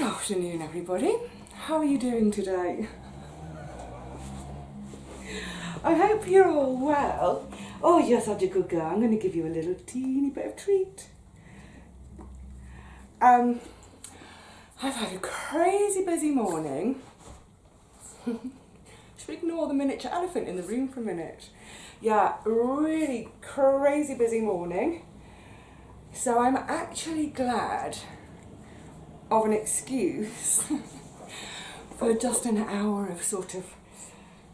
afternoon, everybody. How are you doing today? I hope you're all well. Oh, you're such a good girl. I'm going to give you a little teeny bit of treat. I've had a crazy busy morning. Should we ignore the miniature elephant in the room for a minute? Yeah, really crazy busy morning. So I'm actually glad of an excuse for just an hour of sort of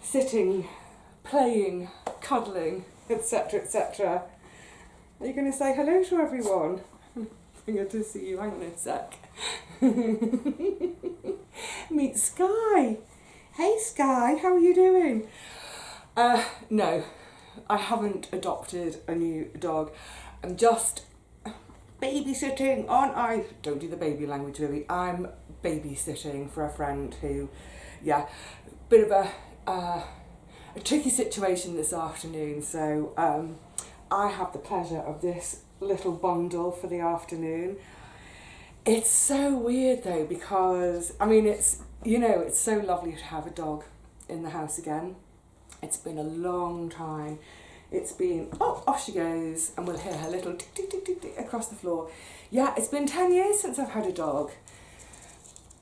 sitting, playing, cuddling, etc, etc. Are you going to say hello to everyone? Good to see you. Hang on a sec. Meet Sky. Hey Sky, how are you doing? No, I haven't adopted a new dog. I'm just babysitting, aren't I? Don't do the baby language, Vivi. I'm babysitting for a friend who, yeah, bit of a tricky situation this afternoon. So I have the pleasure of this little bundle for the afternoon. It's so weird though, because I mean it's so lovely to have a dog in the house again. It's been a long time. It's been, oh, off she goes, and we'll hear her little tick, tick, tick, tick, tick across the floor. Yeah, it's been 10 years since I've had a dog.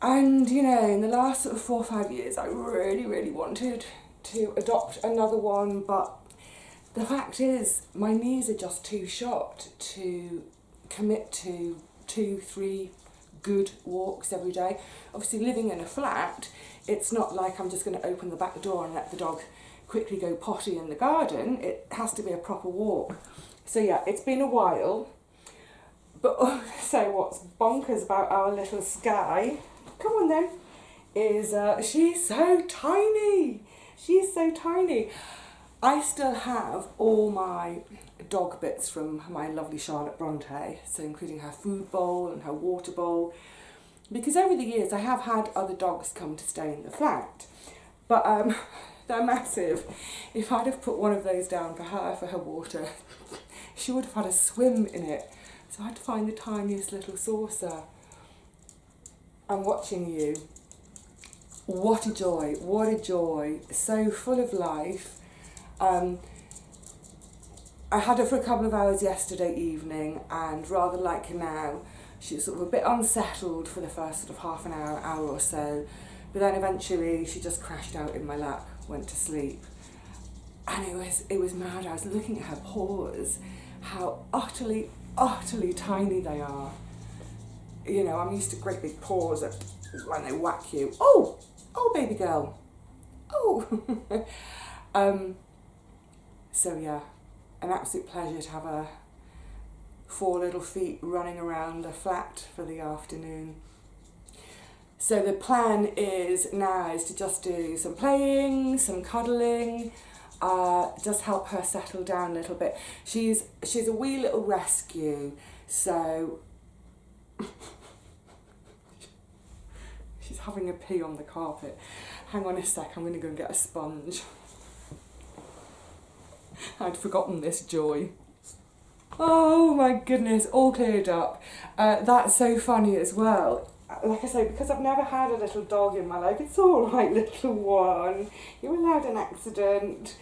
And, in the last sort of 4 or 5 years, I really, really wanted to adopt another one, but the fact is, my knees are just too shot to commit to 2-3 good walks every day. Obviously, living in a flat, it's not like I'm just going to open the back door and let the dog quickly go potty in the garden. It has to be a proper walk. So yeah, it's been a while. But so what's bonkers about our little Sky, come on then, is she's so tiny. She's so tiny. I still have all my dog bits from my lovely Charlotte Bronte, so including her food bowl and her water bowl, because over the years I have had other dogs come to stay in the flat, but they're massive. If I'd have put one of those down for her water, she would have had a swim in it. So I had to find the tiniest little saucer. I'm watching you. What a joy, what a joy. So full of life. I had her for a couple of hours yesterday evening, and rather like now, she was sort of a bit unsettled for the first sort of half an hour or so. But then eventually she just crashed out in my lap, went to sleep. And it was mad. I was looking at her paws, how utterly, utterly tiny they are. I'm used to great big paws that when they whack you. Oh, baby girl. Oh. So yeah, an absolute pleasure to have her 4 little feet running around the flat for the afternoon. So the plan is to just do some playing, some cuddling, just help her settle down a little bit. She's a wee little rescue, so she's having a pee on the carpet. Hang on a sec, I'm going to go and get a sponge. I'd forgotten this joy. Oh my goodness, all cleared up. That's so funny as well. Like I say, because I've never had a little dog in my life, it's all right, little one. You're allowed an accident.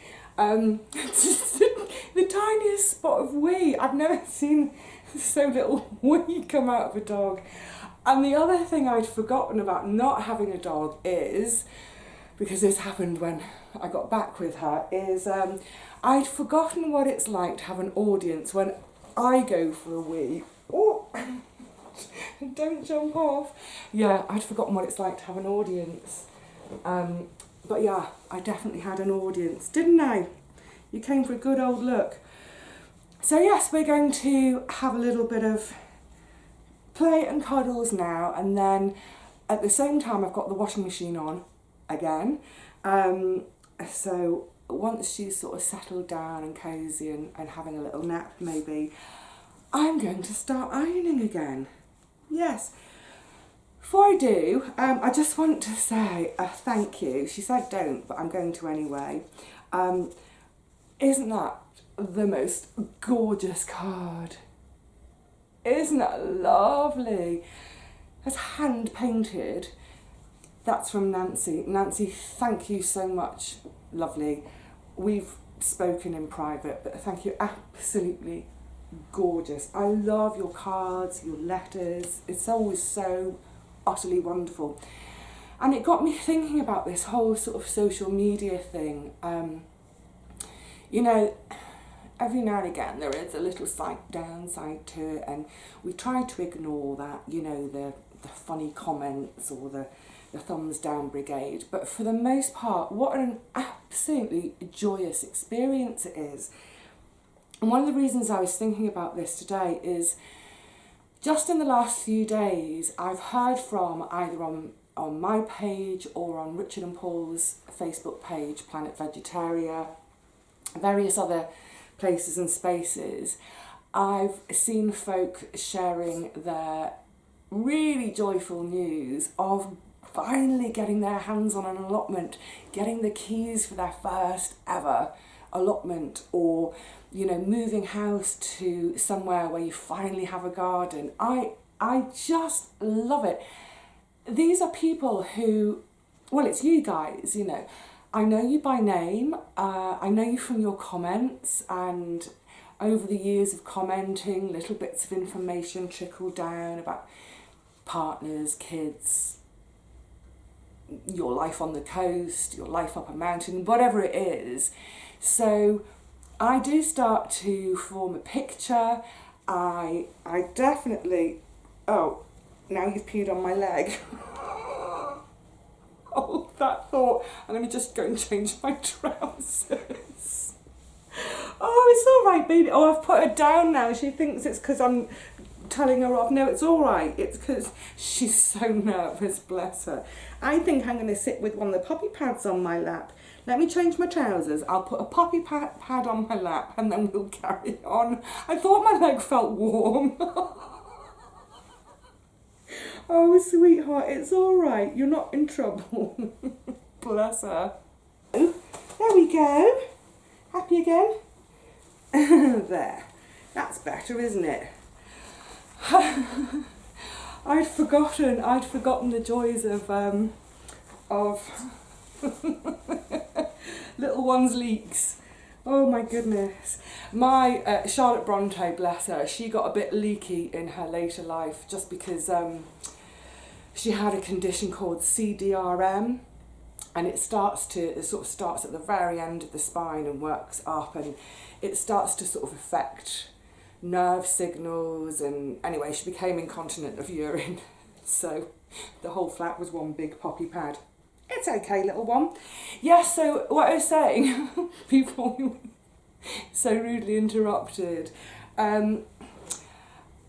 Just the tiniest spot of wee. I've never seen so little wee come out of a dog. And the other thing I'd forgotten about not having a dog is, because this happened when I got back with her, is I'd forgotten what it's like to have an audience when I go for a wee. Oh, don't jump off. Yeah, I'd forgotten what it's like to have an audience. But yeah, I definitely had an audience, didn't I? You came for a good old look. So yes, we're going to have a little bit of play and cuddles now, and then at the same time I've got the washing machine on again. So once she's sort of settled down and cosy and having a little nap maybe, I'm going to start ironing again. Yes. Before I do, I just want to say a thank you. She said don't, but I'm going to anyway. Isn't that the most gorgeous card? Isn't that lovely? has hand painted. That's from Nancy. Nancy, thank you so much, lovely. We've spoken in private, but thank you, absolutely gorgeous. I love your cards, your letters. It's always so utterly wonderful. And it got me thinking about this whole sort of social media thing. You know, every now and again there is a little downside to it, and we try to ignore that, you know, the funny comments or the thumbs down brigade. But for the most part, what an absolutely joyous experience it is. And one of the reasons I was thinking about this today is just in the last few days, I've heard from either on my page or on Richard and Paul's Facebook page, Planet Vegetaria, various other places and spaces, I've seen folk sharing their really joyful news of finally getting their hands on an allotment, getting the keys for their first ever allotment, or, you know, moving house to somewhere where you finally have a garden. I just love it. These are people who, well, it's you guys, you know. I know you by name, I know you from your comments, and over the years of commenting, little bits of information trickle down about partners, kids, your life on the coast, your life up a mountain, whatever it is. So I do start to form a picture. I definitely, oh, now you've peed on my leg. Oh, that thought. I'm going to just go and change my trousers. Oh, it's all right, baby. Oh, I've put her down now. She thinks it's because I'm telling her off. No, it's all right. It's because she's so nervous, bless her. I think I'm going to sit with one of the puppy pads on my lap. Let me change my trousers. I'll put a puppy pad on my lap and then we'll carry on. I thought my leg felt warm. Oh, sweetheart, it's all right. You're not in trouble. Bless her. There we go. Happy again? There. That's better, isn't it? I'd forgotten the joys of little one's leaks. Oh my goodness. My Charlotte Bronte, bless her, she got a bit leaky in her later life just because she had a condition called CDRM, and it sort of starts at the very end of the spine and works up, and it starts to sort of affect nerve signals, and anyway, she became incontinent of urine. So the whole flat was one big poppy pad. It's okay, little one. Yeah, so what I was saying, people so rudely interrupted.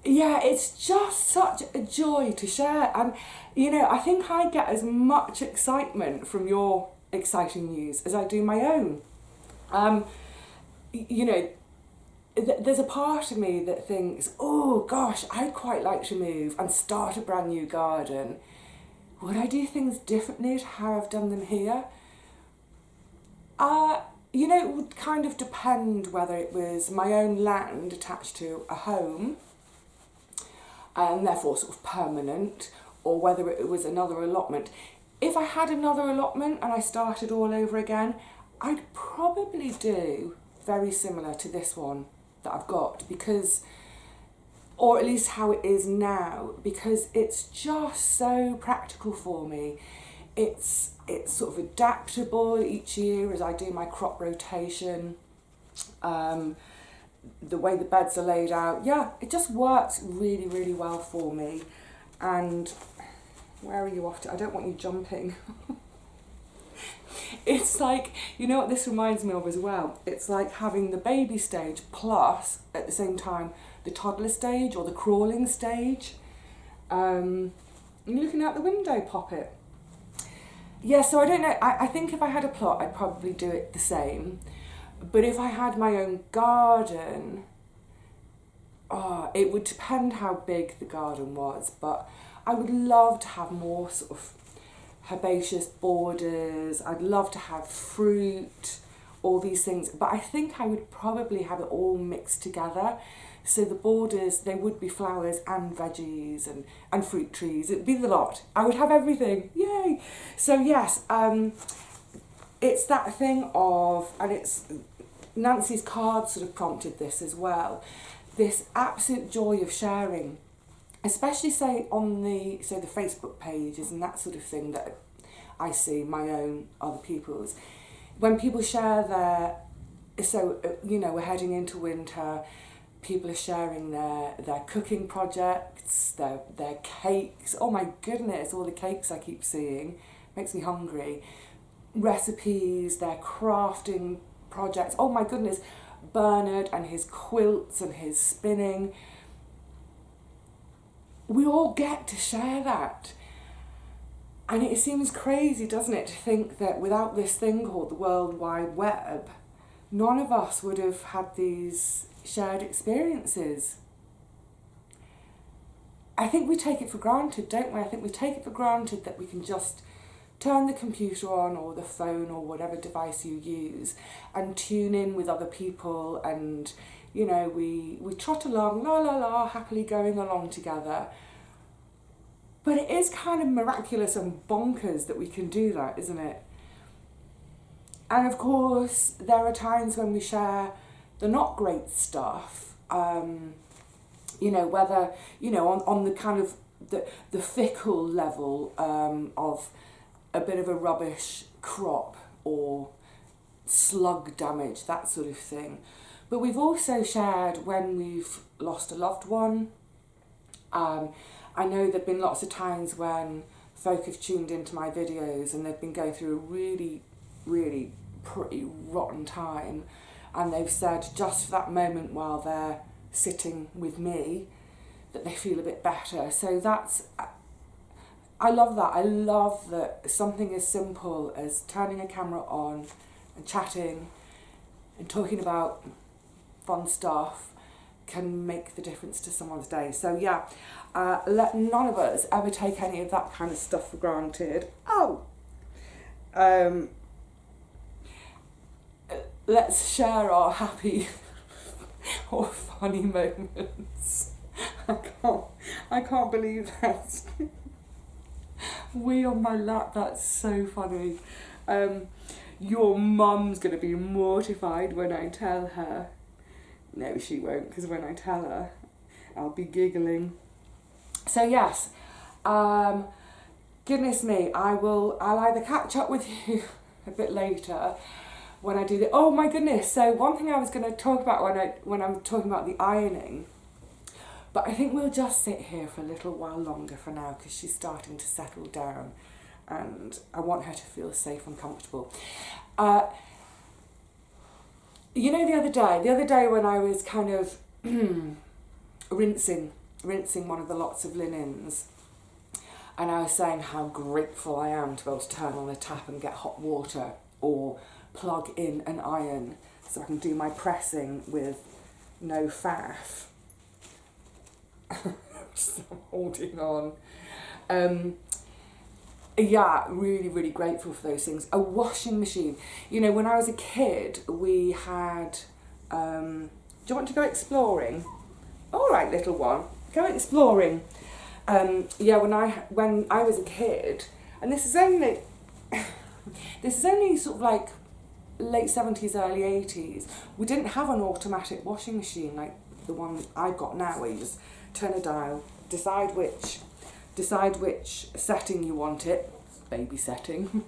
Yeah, it's just such a joy to share. And, you know, I think I get as much excitement from your exciting news as I do my own. You know, there's a part of me that thinks, oh gosh, I'd quite like to move and start a brand new garden. Would I do things differently to how I've done them here? You know, it would kind of depend whether it was my own land attached to a home, and therefore sort of permanent, or whether it was another allotment. If I had another allotment and I started all over again, I'd probably do very similar to this one that I've got, because, or at least how it is now, because it's just so practical for me. It's sort of adaptable each year as I do my crop rotation. The way the beds are laid out, yeah, it just works really, really well for me. And where are you off to? I don't want you jumping. It's like, you know what this reminds me of as well? It's like having the baby stage plus, at the same time, the toddler stage or the crawling stage. You're looking out the window, Poppet. Yeah, so I don't know. I think if I had a plot, I'd probably do it the same. But if I had my own garden, it would depend how big the garden was. But I would love to have more sort of herbaceous borders. I'd love to have fruit, all these things. But I think I would probably have it all mixed together. So the borders, they would be flowers and veggies and fruit trees. It'd be the lot. I would have everything. Yay! So yes, it's that thing of, and it's Nancy's card sort of prompted this as well, this absolute joy of sharing, especially say on the Facebook pages and that sort of thing that I see, my own, other people's. When people share we're heading into winter, people are sharing their cooking projects, their cakes. Oh my goodness, all the cakes I keep seeing, makes me hungry. Recipes, their crafting projects. Oh my goodness, Bernard and his quilts and his spinning. We all get to share that. And it seems crazy, doesn't it, to think that without this thing called the World Wide Web, none of us would have had these shared experiences. I think we take it for granted, don't we? I think we take it for granted that we can just turn the computer on or the phone or whatever device you use and tune in with other people, and we trot along, la la la, happily going along together. But it is kind of miraculous and bonkers that we can do that, isn't it? And of course, there are times when we share the not great stuff, whether, on the kind of the fickle level of a bit of a rubbish crop or slug damage, that sort of thing. But we've also shared when we've lost a loved one. I know there've been lots of times when folk have tuned into my videos and they've been going through a really, really pretty rotten time, and they've said just for that moment while they're sitting with me that they feel a bit better. So I love that. I love that something as simple as turning a camera on and chatting and talking about fun stuff can make the difference to someone's day. So yeah, let none of us ever take any of that kind of stuff for granted. Let's share our happy or funny moments. I can't believe that. We on my lap, that's so funny. Your mum's going to be mortified when I tell her. No, she won't, because when I tell her, I'll be giggling. So yes, goodness me, I'll either catch up with you a bit later when I do the, oh my goodness, so one thing I was going to talk about when I'm talking about the ironing, but I think we'll just sit here for a little while longer for now because she's starting to settle down and I want her to feel safe and comfortable. The other day when I was kind of rinsing one of the lots of linens, and I was saying how grateful I am to be able to turn on a tap and get hot water or plug in an iron so I can do my pressing with no faff. So I'm holding on. Yeah, really, really grateful for those things. A washing machine. When I was a kid, we had... do you want to go exploring? All right, little one, go exploring. When I was a kid, and this is only sort of like late 70s, early 80s, we didn't have an automatic washing machine like the one I've got now, where you just turn a dial, decide which setting you want it, baby setting.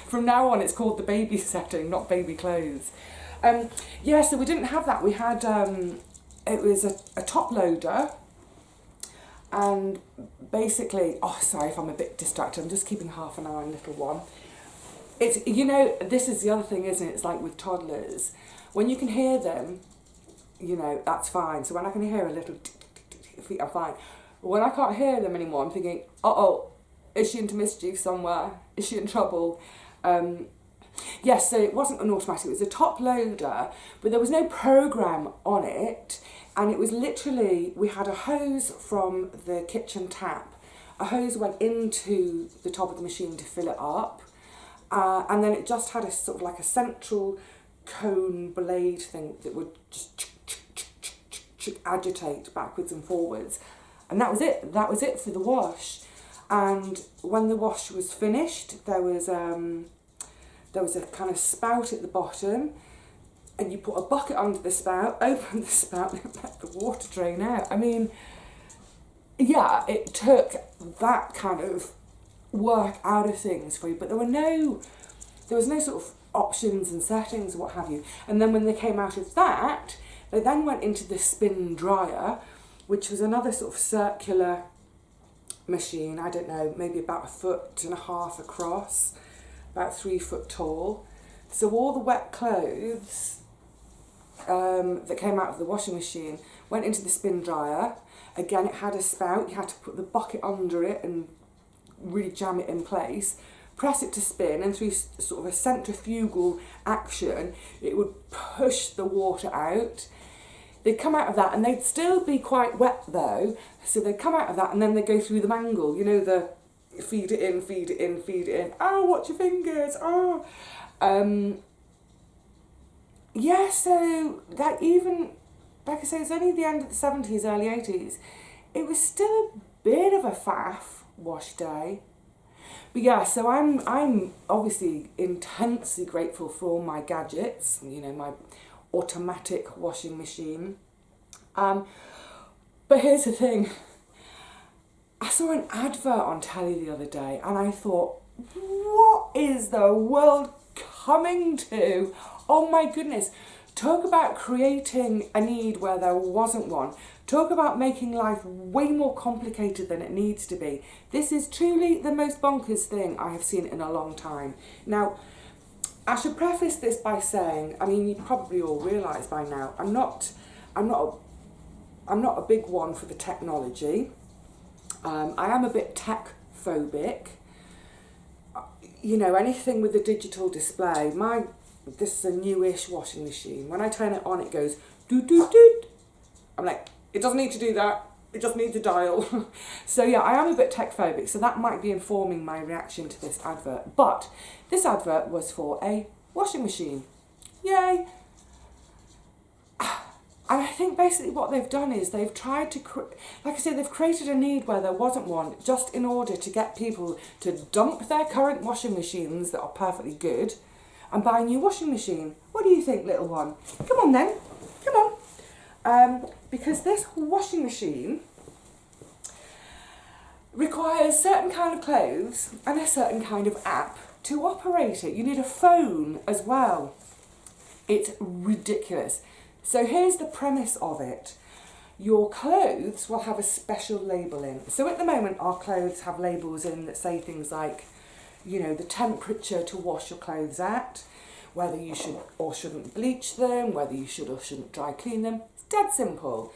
From now on it's called the baby setting, not baby clothes. So we didn't have that. We had, it was a top loader, and basically, oh sorry if I'm a bit distracted, I'm just keeping half an eye on little one. It's, this is the other thing, isn't it? It's like with toddlers, when you can hear them, that's fine. So when I can hear a little feet, I'm fine. But when I can't hear them anymore, I'm thinking, uh-oh, is she into mischief somewhere? Is she in trouble? Yes, so it wasn't an automatic, it was a top loader, but there was no program on it, and it was literally, we had a hose from the kitchen tap. A hose went into the top of the machine to fill it up, and then it just had a sort of like a central cone blade thing that would just agitate backwards and forwards. And that was it. That was it for the wash. And when the wash was finished, there was a kind of spout at the bottom, and you put a bucket under the spout, open the spout, and let the water drain out. I mean, yeah, it took that kind of work out of things for you, but there was no sort of options and settings or what have you. And then when they came out of that, they then went into the spin dryer, which was another sort of circular machine, I don't know, maybe about 1.5 foot across, about 3 foot tall. So all the wet clothes that came out of the washing machine went into the spin dryer. Again, it had a spout, you had to put the bucket under it and really jam it in place, press it to spin, and through sort of a centrifugal action, it would push the water out. They'd come out of that and they'd still be quite wet though, so they'd come out of that and then they'd go through the mangle, you know, the feed it in, feed it in, feed it in, oh, watch your fingers, oh. Yeah, so that even, like I say, it's only the end of the 70s, early 80s, it was still a bit of a faff wash day. But yeah, so I'm obviously intensely grateful for all my gadgets, you know, my automatic washing machine. But here's the thing. I saw an advert on telly the other day and I thought, what is the world coming to? Oh my goodness. Talk about creating a need where there wasn't one. Talk about making life way more complicated than it needs to be. This is truly the most bonkers thing I have seen in a long time. Now, I should preface this by saying, I mean, you probably all realise by now, I'm not a big one for the technology. I am a bit tech phobic. You know, anything with a digital display. This is a newish washing machine. When I turn it on, it goes doot doot doot. I'm like, it doesn't need to do that. It just needs a dial. So yeah, I am a bit tech phobic, so that might be informing my reaction to this advert. But this advert was for a washing machine. Yay! And I think basically what they've done is they've tried to, like I said, they've created a need where there wasn't one, just in order to get people to dump their current washing machines that are perfectly good and buy a new washing machine. What do you think, little one? Come on then, come on. Because this washing machine requires certain kind of clothes and a certain kind of app to operate it. You need a phone as well. It's ridiculous. So here's the premise of it. Your clothes will have a special labelling. So at the moment, our clothes have labels in that say things like, you know, the temperature to wash your clothes at, whether you should or shouldn't bleach them, whether you should or shouldn't dry clean them. It's dead simple.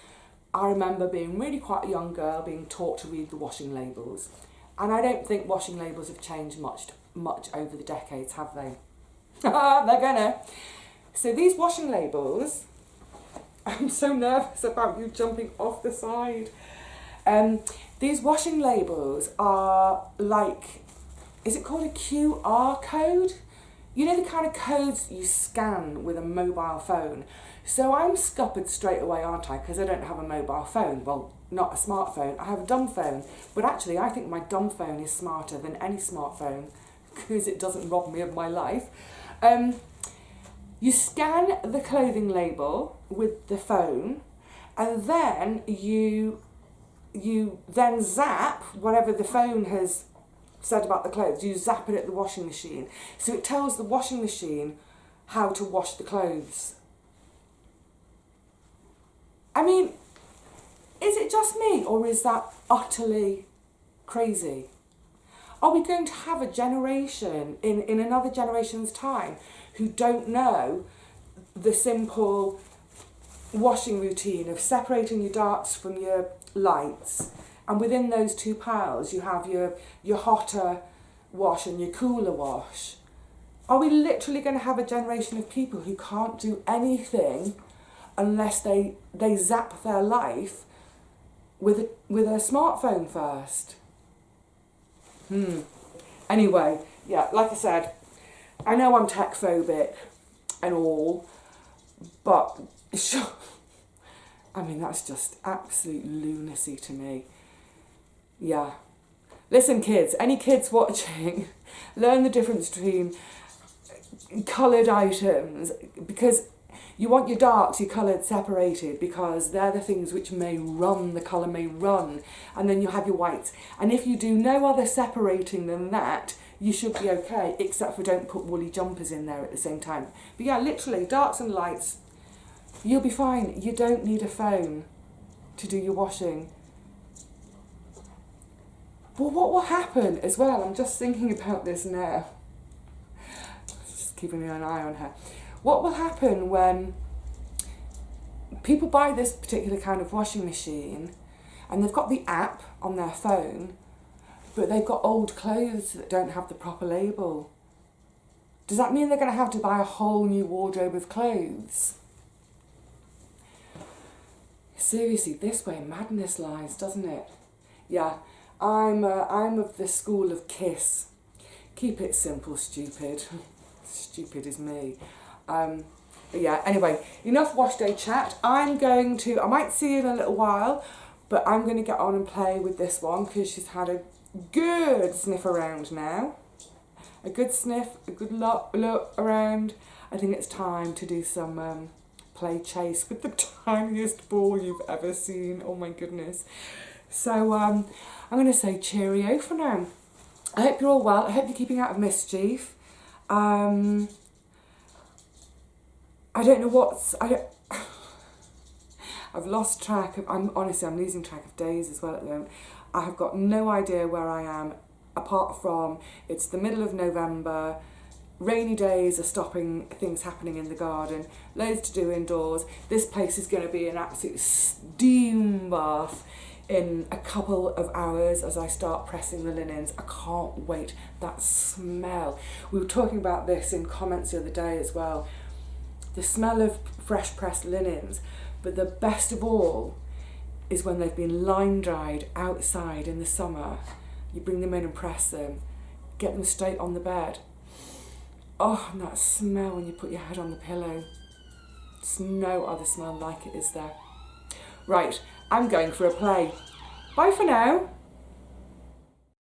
I remember being really quite a young girl being taught to read the washing labels. And I don't think washing labels have changed much over the decades, have they? They're gonna. So these washing labels, I'm so nervous about you jumping off the side. These washing labels are like, is it called a QR code? You know the kind of codes you scan with a mobile phone. So I'm scuppered straight away, aren't I? Because I don't have a mobile phone. Well, not a smartphone. I have a dumb phone. But actually, I think my dumb phone is smarter than any smartphone because it doesn't rob me of my life. You scan the clothing label with the phone, and then you then zap whatever the phone has said about the clothes. You zap it at the washing machine. So it tells the washing machine how to wash the clothes. I mean, is it just me, or is that utterly crazy? Are we going to have a generation in another generation's time who don't know the simple washing routine of separating your darks from your lights, and within those two piles you have your hotter wash and your cooler wash? Are we literally going to have a generation of people who can't do anything unless they zap their life with a smartphone first? Anyway, yeah, like I said, I know I'm tech phobic and all, but I mean, that's just absolute lunacy to me. Yeah. Listen, kids, any kids watching, learn the difference between coloured items, because you want your darks, your coloured separated, because they're the things which may run, the colour may run, and then you have your whites. And if you do no other separating than that, you should be okay, except for don't put woolly jumpers in there at the same time. But yeah, literally, darks and lights, you'll be fine. You don't need a phone to do your washing. But what will happen as well, I'm just thinking about this now, just keeping an eye on her. What will happen when people buy this particular kind of washing machine and they've got the app on their phone, but they've got old clothes that don't have the proper label? Does that mean they're going to have to buy a whole new wardrobe of clothes? Seriously, this way madness lies, doesn't it? Yeah, I'm of the school of KISS. Keep it simple, stupid. Stupid is me. But yeah, anyway, enough wash day chat. I might see you in a little while, but I'm going to get on and play with this one because she's had a good sniff around now. A good sniff, a good look around. I think it's time to do some play chase with the tiniest ball you've ever seen. Oh my goodness. So I'm going to say cheerio for now. I hope you're all well. I hope you're keeping out of mischief. I don't know I've lost track of, I'm losing track of days as well at the moment. I have got no idea where I am, apart from it's the middle of November, rainy days are stopping things happening in the garden, loads to do indoors. This place is going to be an absolute steam bath in a couple of hours as I start pressing the linens. I can't wait. That smell. We were talking about this in comments the other day as well. The smell of fresh pressed linens, but the best of all is when they've been line dried outside in the summer. You bring them in and press them, get them straight on the bed. Oh, and that smell when you put your head on the pillow. There's no other smell like it, is there? Right, I'm going for a play. Bye for now.